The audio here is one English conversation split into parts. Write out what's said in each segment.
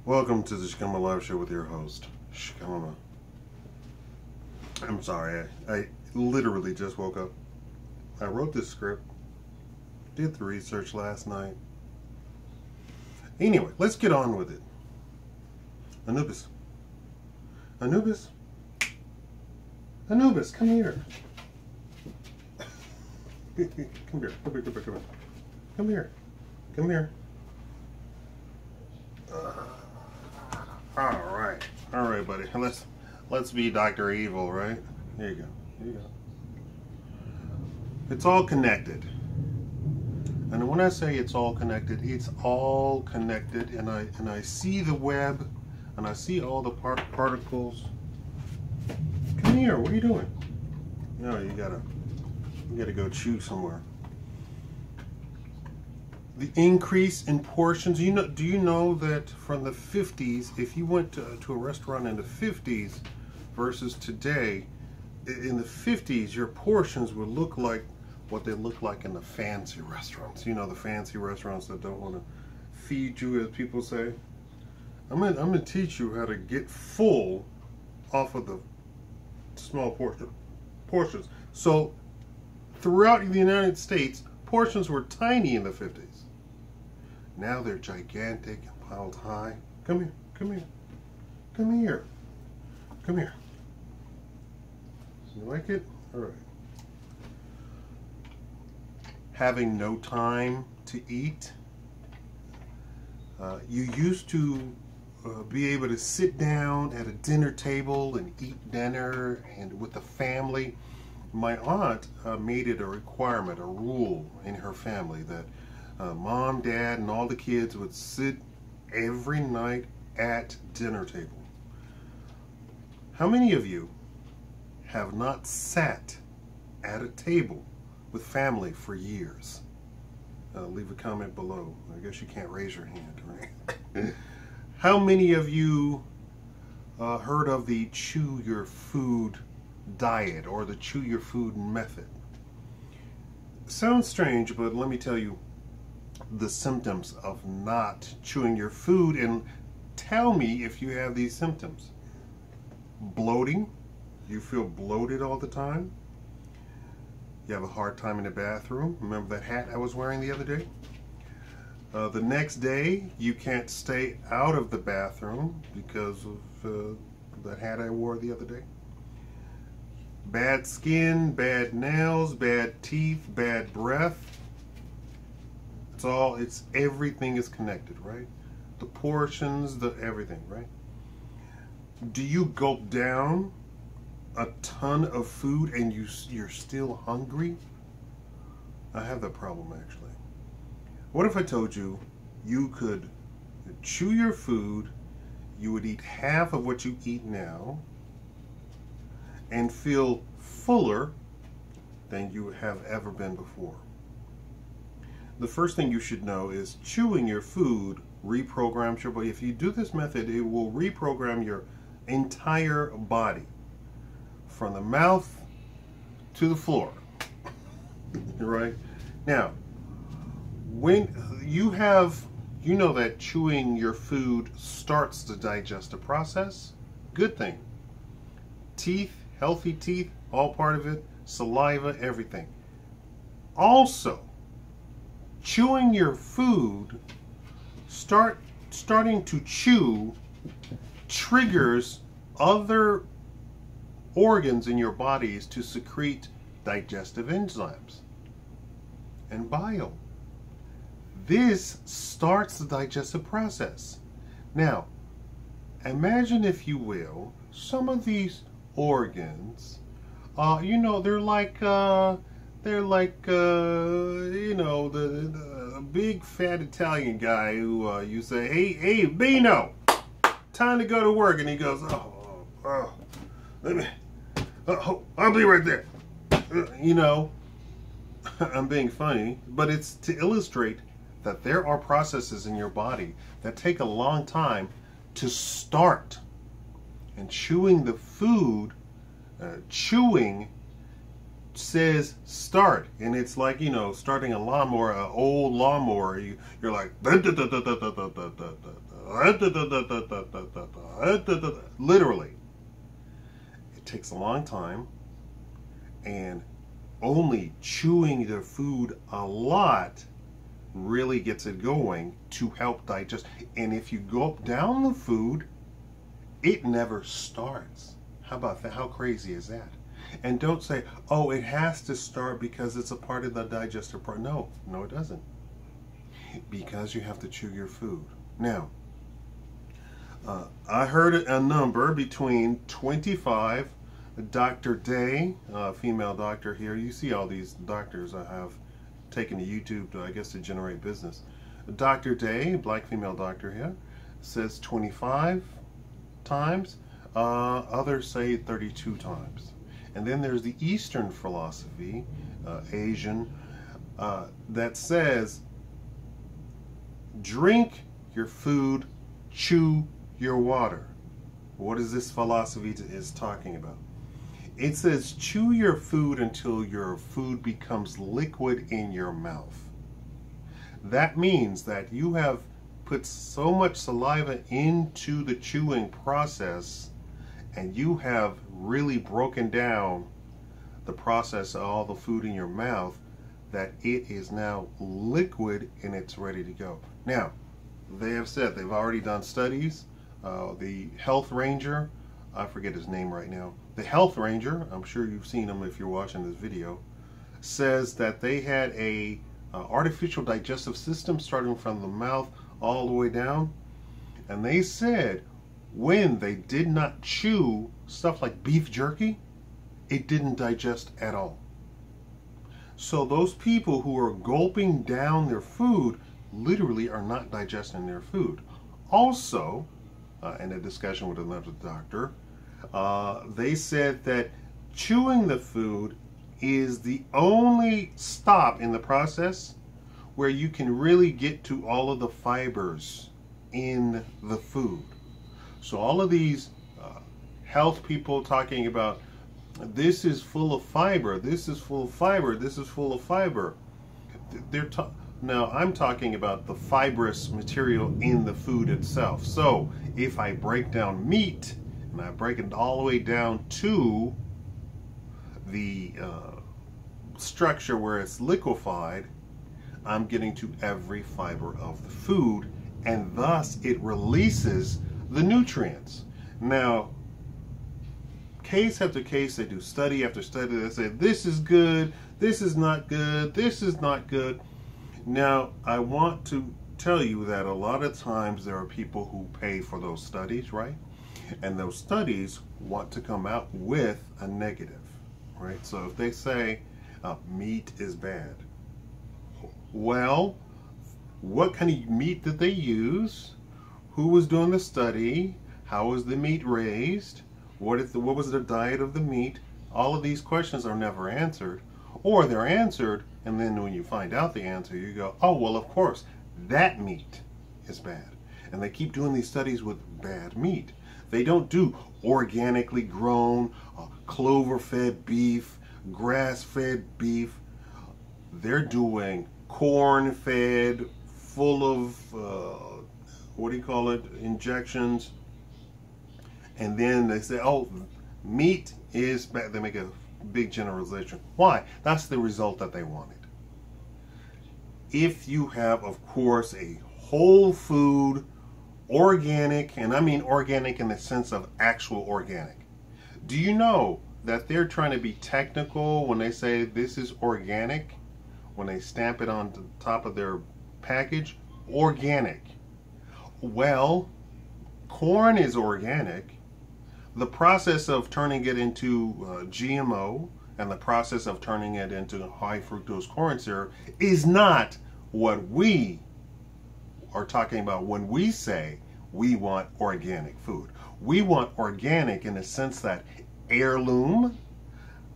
Welcome to the Shikama Live Show with your host, Shikama. I'm sorry, I literally just woke up. I wrote this script, did the research last night. Anyway, let's get on with it. Anubis. Anubis? Anubis, come here. Come here, come here, come here, come here. Come here, come here. All right, buddy. Let's be Dr. Evil, right? Here you go. Here you go. It's all connected. And when I say it's all connected, and I see the web, and I see all the particles. Come here. What are you doing? No, you gotta go chew somewhere. The increase in portions. Do you know that from the 50s, if you went to a restaurant in the 50s versus today, in the 50s, your portions would look like what they look like in the fancy restaurants. You know, the fancy restaurants that don't want to feed you, as people say. I'm gonna teach you how to get full off of the small portions. So throughout the United States, portions were tiny in the 50s. Now they're gigantic and piled high. Come here, come here, come here, come here. You like it? All right. Having no time to eat. You used to be able to sit down at a dinner table and eat dinner and with the family. My aunt made it a requirement, a rule in her family that mom, dad, and all the kids would sit every night at dinner table. How many of you have not sat at a table with family for years? Leave a comment below. I guess you can't raise your hand, right? How many of you heard of the chew your food diet or the chew your food method? Sounds strange, but let me tell you the symptoms of not chewing your food, and tell me if you have these symptoms. Bloating. You feel bloated all the time. You have a hard time in the bathroom. Remember that hat I was wearing the other day? The next day, you can't stay out of the bathroom because of that hat I wore the other day. Bad skin, bad nails, bad teeth, bad breath. Everything is connected, right? The portions, everything, right? Do you gulp down a ton of food and you're still hungry? I have that problem, actually. What if I told you you could chew your food, you would eat half of what you eat now, and feel fuller than you have ever been before? The first thing you should know is chewing your food reprograms your body. If you do this method, it will reprogram your entire body from the mouth to the floor. Right? Now, when you know that chewing your food starts the digestive process, good thing. Teeth, healthy teeth, all part of it, saliva, everything. Also, chewing your food, starting to chew triggers other organs in your bodies to secrete digestive enzymes and bile. This starts the digestive process. Now, imagine, if you will, some of these organs, they're like the big fat Italian guy who you say, hey, Bino, time to go to work, and he goes, I'll be right there. I'm being funny, but it's to illustrate that there are processes in your body that take a long time to start. And chewing the food, chewing says start, and it's like, starting a lawnmower, an old lawnmower. You're like, literally. It takes a long time, and only chewing the food a lot really gets it going to help digest. And if you gulp down the food, it never starts. How about that? How crazy is that? And don't say, oh, it has to start because it's a part of the digestive part. No, it doesn't. Because you have to chew your food. Now, I heard a number between 25, Dr. Day, female doctor here. You see all these doctors I have taken to YouTube, I guess, to generate business. Dr. Day, black female doctor here, says 25 times. Others say 32 times. And then there's the Eastern philosophy, Asian, that says drink your food, chew your water. What is this philosophy is talking about? It says chew your food until your food becomes liquid in your mouth. That means that you have put so much saliva into the chewing process, and you have really broken down the process of all the food in your mouth, that it is now liquid and it's ready to go. Now, they have said, they've already done studies. The Health Ranger, I forget his name right now, the Health Ranger, I'm sure you've seen him if you're watching this video, says that they had a artificial digestive system starting from the mouth all the way down, and they said when they did not chew stuff like beef jerky, it didn't digest at all. So those people who are gulping down their food literally are not digesting their food. Also, in a discussion with another doctor, they said that chewing the food is the only stop in the process where you can really get to all of the fibers in the food. So all of these health people talking about this is full of fiber, this is full of fiber, this is full of fiber. Now I'm talking about the fibrous material in the food itself. So if I break down meat and I break it all the way down to the structure where it's liquefied, I'm getting to every fiber of the food, and thus it releases the nutrients. Now, case after case, they do study after study. They say this is good, this is not good, this is not good. Now, I want to tell you that a lot of times there are people who pay for those studies, right? And those studies want to come out with a negative, right? So if they say meat is bad, well, what kind of meat did they use? Who was doing the study? How was the meat raised? What was the diet of the meat? All of these questions are never answered, or they're answered, and then when you find out the answer, you go, oh, well, of course, that meat is bad. And they keep doing these studies with bad meat. They don't do organically grown, clover-fed beef, grass-fed beef. They're doing corn-fed, full of, what do you call it, injections. And then they say, oh, meat is bad. They make a big generalization. Why? That's the result that they wanted. If you have, of course, a whole food, organic, and I mean organic in the sense of actual organic. Do you know that they're trying to be technical when they say this is organic? When they stamp it on the top of their package, organic. Well, corn is organic. The process of turning it into GMO and the process of turning it into high fructose corn syrup is not what we are talking about when we say we want organic food. We want organic in the sense that heirloom,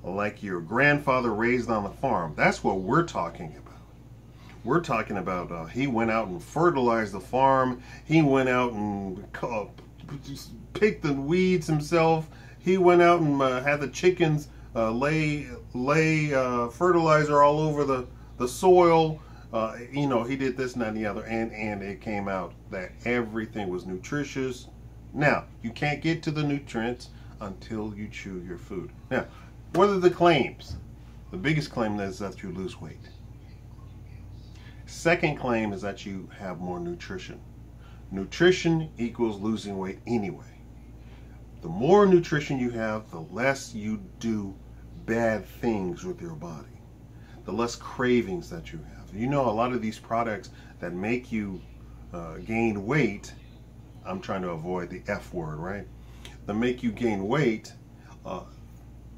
like your grandfather raised on the farm. That's what we're talking about. We're talking about he went out and fertilized the farm. He went out and picked the weeds himself. He went out and had the chickens lay fertilizer all over the soil. you know, he did this and that and the other, and it came out that everything was nutritious. Now, you can't get to the nutrients until you chew your food. Now, what are the claims? The biggest claim is that you lose weight. Second claim is that you have more nutrition. Nutrition equals losing weight anyway. The more nutrition you have, the less you do bad things with your body. The less cravings that you have. You know, a lot of these products that make you gain weight, I'm trying to avoid the F word, right? That make you gain weight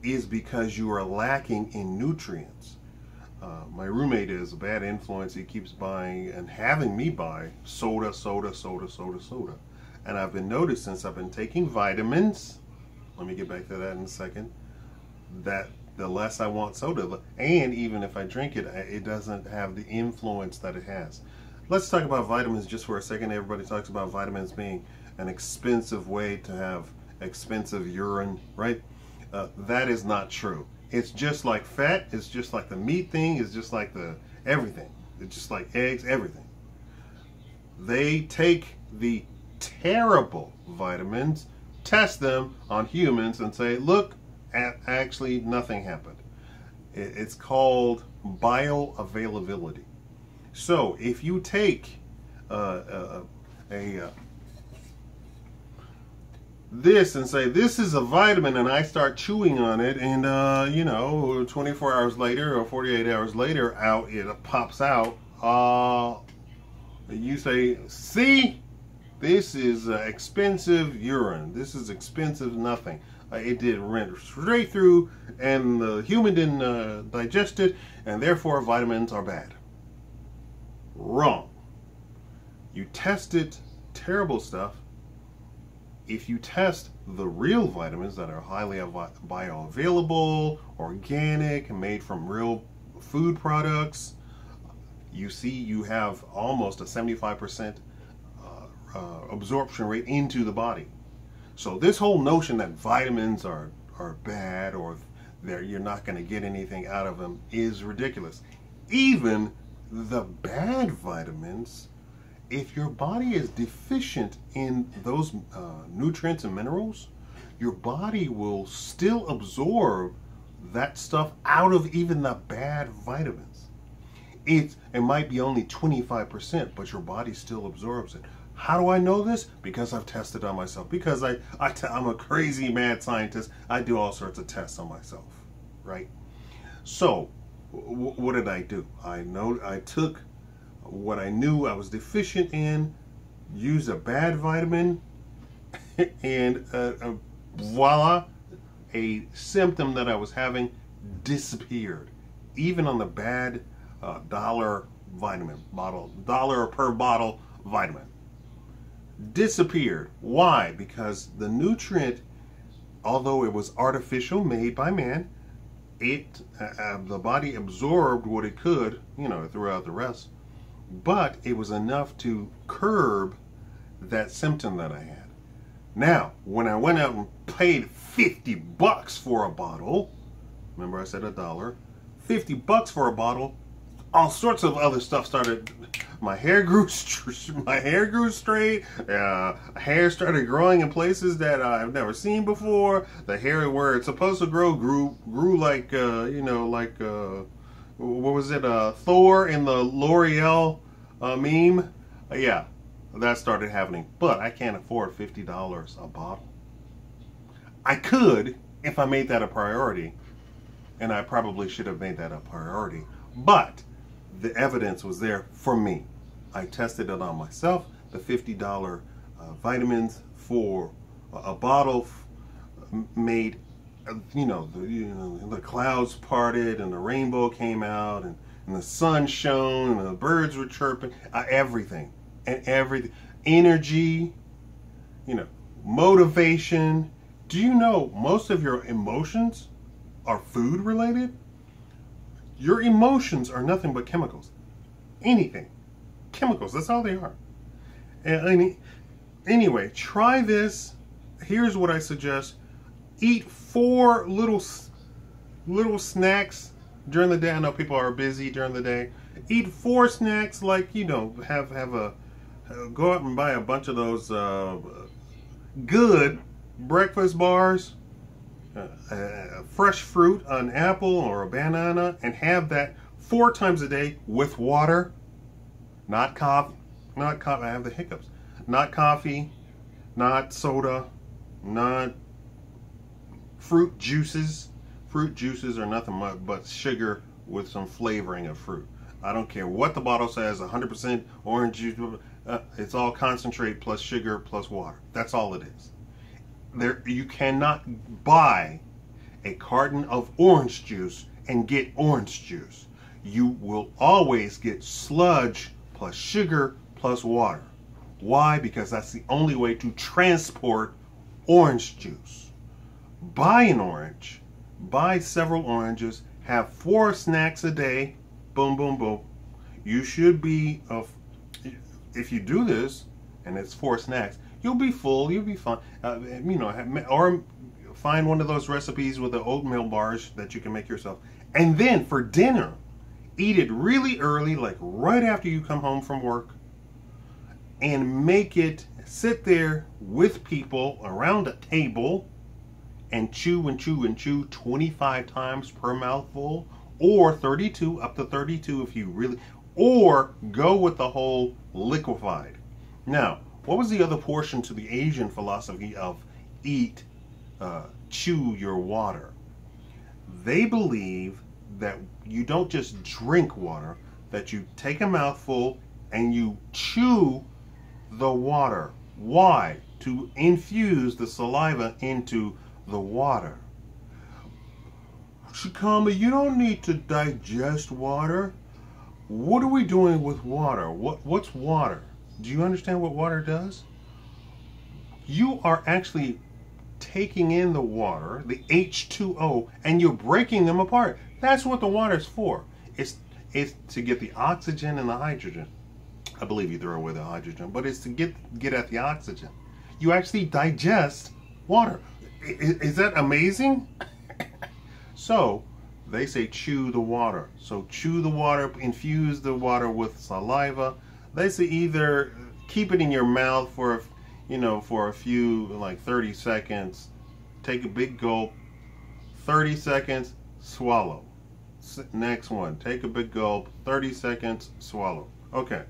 is because you are lacking in nutrients. My roommate is a bad influence. He keeps buying and having me buy soda. And I've been noticed since I've been taking vitamins, let me get back to that in a second, that the less I want soda, and even if I drink it, it doesn't have the influence that it has. Let's talk about vitamins just for a second. Everybody talks about vitamins being an expensive way to have expensive urine, right? That is not true. It's just like fat, it's just like the meat thing, it's just like the everything. It's just like eggs, everything. They take the terrible vitamins, test them on humans, and say, look, actually nothing happened. It's called bioavailability. So if you take this and say this is a vitamin, and I start chewing on it, and you know, 24 hours later or 48 hours later, out it pops out. You say, see, this is expensive urine. This is expensive nothing. It did rent straight through, and the human didn't digest it, and therefore vitamins are bad. Wrong. You tested terrible stuff. If you test the real vitamins that are highly bioavailable, organic, made from real food products, you see you have almost a 75% absorption rate into the body. So this whole notion that vitamins are bad, or you're not going to get anything out of them, is ridiculous. Even the bad vitamins, if your body is deficient in those nutrients and minerals, your body will still absorb that stuff out of even the bad vitamins. It might be only 25%, but your body still absorbs it. How do I know this? Because I've tested on myself. Because I'm a crazy mad scientist. I do all sorts of tests on myself, right? So what did I do? I took what I knew I was deficient in, used a bad vitamin, and voila, a symptom that I was having disappeared. Even on the bad dollar vitamin bottle, $1 per bottle vitamin, disappeared. Why? Because the nutrient, although it was artificial, made by man, the body absorbed what it could, you know, throughout the rest. But it was enough to curb that symptom that I had. Now, when I went out and paid $50 for a bottle, remember I said $1, $50 for a bottle, all sorts of other stuff started. My hair grew straight. Hair started growing in places that I've never seen before. The hair where it's supposed to grow grew like you know, like what was it? Thor in the L'Oreal meme. Yeah, that started happening. But I can't afford $50 a bottle. I could if I made that a priority, and I probably should have made that a priority. But the evidence was there for me. I tested it on myself. The $50 vitamins for a bottle made, you know, the clouds parted and the rainbow came out and the sun shone and the birds were chirping. Everything. Energy, you know, motivation. Do you know most of your emotions are food related? Your emotions are nothing but chemicals. Anything. Chemicals, that's all they are. And anyway, try this. Here's what I suggest. Eat 4 little snacks during the day. I know people are busy during the day. Eat 4 snacks, like, you know, have a go out and buy a bunch of those good breakfast bars, fresh fruit, an apple or a banana, and have that 4 times a day with water, not coffee. Not coffee. I have the hiccups. Not coffee, not soda, not fruit juices. Fruit juices are nothing but sugar with some flavoring of fruit. I don't care what the bottle says, 100% orange juice. It's all concentrate plus sugar plus water. That's all it is. You cannot buy a carton of orange juice and get orange juice. You will always get sludge plus sugar plus water. Why? Because that's the only way to transport orange juice. Buy an orange, buy several oranges, have 4 snacks a day, boom, boom, boom. You should be, if you do this, and it's 4 snacks, you'll be full, you'll be fine. You know, or find one of those recipes with the oatmeal bars that you can make yourself. And then for dinner, eat it really early, like right after you come home from work, and make it, sit there with people around a table and chew and chew and chew 25 times per mouthful, or 32, up to 32 if you really, or go with the whole liquefied. Now, what was the other portion to the Asian philosophy of eat, chew your water? They believe that you don't just drink water, that you take a mouthful and you chew the water. Why? To infuse the saliva into the water. Shikama, you don't need to digest water. What are we doing with water? What's water? Do you understand what water does? You are actually taking in the water, the H2O, and you're breaking them apart. That's what the water is for. It's to get the oxygen and the hydrogen. I believe you throw away the hydrogen, but it's to get at the oxygen. You actually digest water. Is that amazing? So they say chew the water. So chew the water, infuse the water with saliva. They say either keep it in your mouth for, for a few, like 30 seconds, take a big gulp, 30 seconds, swallow. Next one, take a big gulp, 30 seconds, swallow. Okay.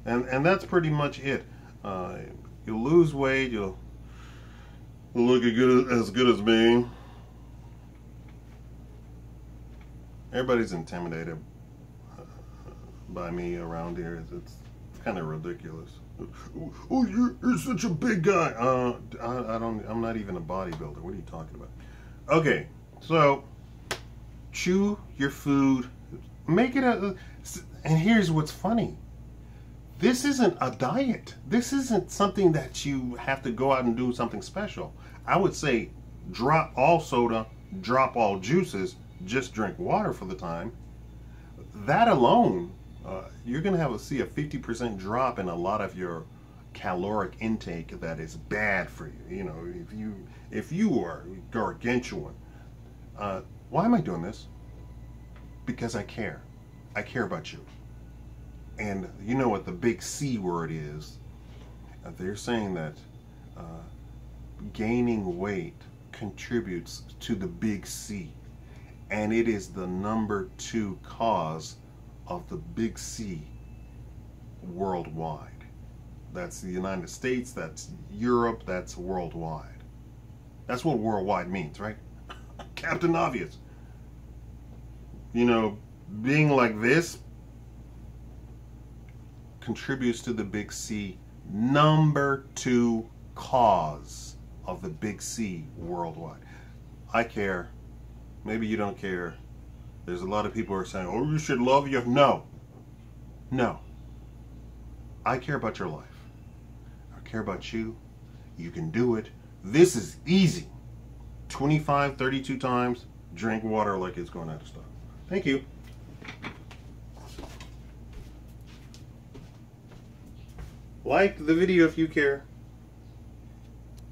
And that's pretty much it. You'll lose weight, you'll look as good as me. Everybody's intimidated by me around here. It's kind of ridiculous. Oh, you're such a big guy. I'm not even a bodybuilder. What are you talking about? Okay, so chew your food. Make it and here's what's funny. This isn't a diet. This isn't something that you have to go out and do something special. I would say drop all soda, drop all juices, just drink water for the time. That alone, you're going to see a 50% drop in a lot of your caloric intake that is bad for you. You know, if you are gargantuan. Why am I doing this? Because I care. I care about you. And you know what the big C word is? They're saying that gaining weight contributes to the big C. And it is the #2 cause of the big C worldwide. That's the United States, that's Europe, that's worldwide. That's what worldwide means, right? Captain Obvious. You know, being like this contributes to the big C, #2 cause of the big C worldwide. I care. Maybe you don't care. There's a lot of people who are saying, oh, you should love your... No. No. I care about your life. I care about you. You can do it. This is easy. 25, 32 times. Drink water like it's going out of stock. Thank you. Like the video if you care.